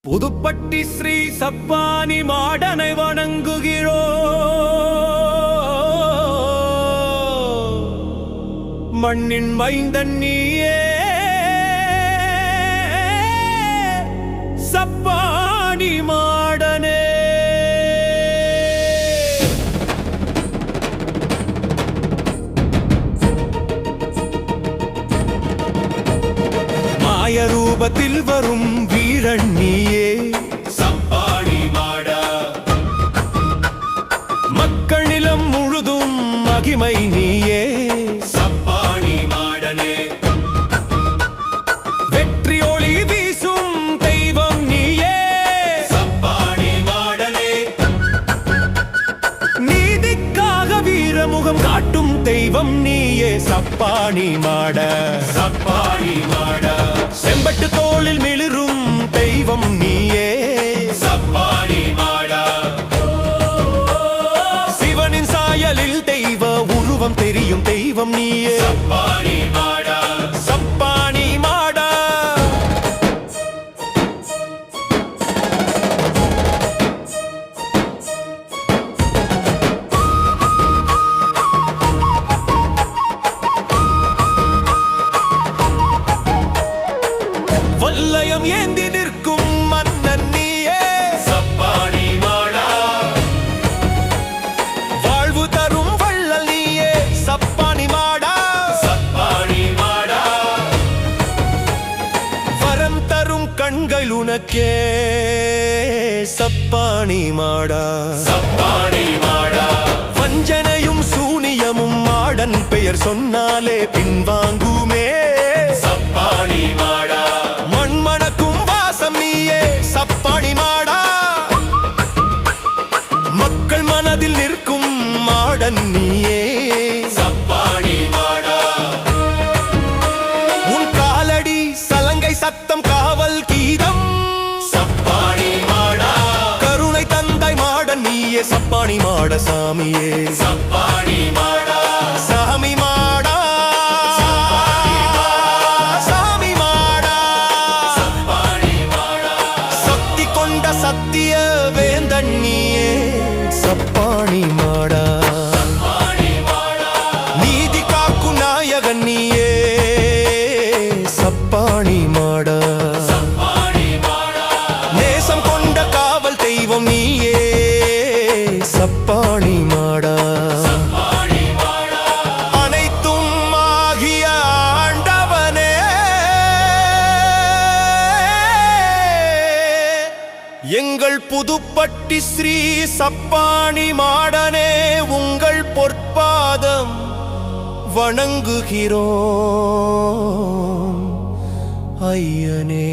புதுப்பட்டி ஸ்ரீ சப்பானி மாடனை வணங்குகிறோ. மண்ணின் மைந்தன் நீயே சப்பானி மாடனே. மாய ரூபத்தில் வரும் வீரன் நீயே சப்பானி மாடா. மக்கள் நிலம் முழுதும் மகிமை நீயே சப்பானி மாடனே. வெற்றி ஒளி வீசும் தெய்வம் நீயே சப்பானி மாடனே. நீதிக்காக வீரமுகம் காட்டும் தெய்வம் நீயே சப்பானி மாட. சப்பானி மாடா. செம்பட்டு தோளில் மிளிரும் தெய்வம் நீயே சப்பானி மாடா. சிவனின் சாயலில் தெய்வ உருவம் தெரியும் தெய்வம் நீயே சப்பானி மாடா. சப்பானி மாடா. வல்லயம் ஏந்தி நிற்கும் மன்னன் நீயே சப்பானி மாடா. வாழ்வு தரும் வள்ளல் நீயே சப்பானி மாடா. சப்பானி மாடா. வரம் தரும் கண்கள் உனக்கே சப்பானி மாடா. சப்பானி மாடா. வஞ்சனையும் சூனியமும் மாடன் பெயர் சொன்னாலே பின்வாங்குமே சப்பானி மாடா. மண்மணக்கும் வாசம் நீயே சப்பானி மாடா. மக்கள் மனதில் நிற்கும் மாடன் நீயே சப்பானி மாடா. உன் காலடி சலங்கை சத்தம் காவல் கீதம் சப்பானி மாடா. கருணை தந்தாய் மாடன் நீயே சப்பானி மாட சாமியே சப்பானி மாடா. சாமி மாடா. சாமி மாடா. சப்பானி மாடா. சக்தி கொண்ட சத்திய வேந்தன் நீயே சப்பானி மாடா. சப்பானி மாடா. நீதி காக்கும் நாயகன் நீயே சப்பானி மாடா. சப்பானி மாடா. நேசம் கொண்ட காவல் தெய்வம் நீயே சப்பானி மாடா. சப்பானி மாடா. அனைத்தும் ஆகிய ஆண்டவனே எங்கள் புதுப்பட்டி ஸ்ரீ சப்பானி மாடனே உங்கள் பொற்பாதம் வணங்குகிறோம் ஐயனே.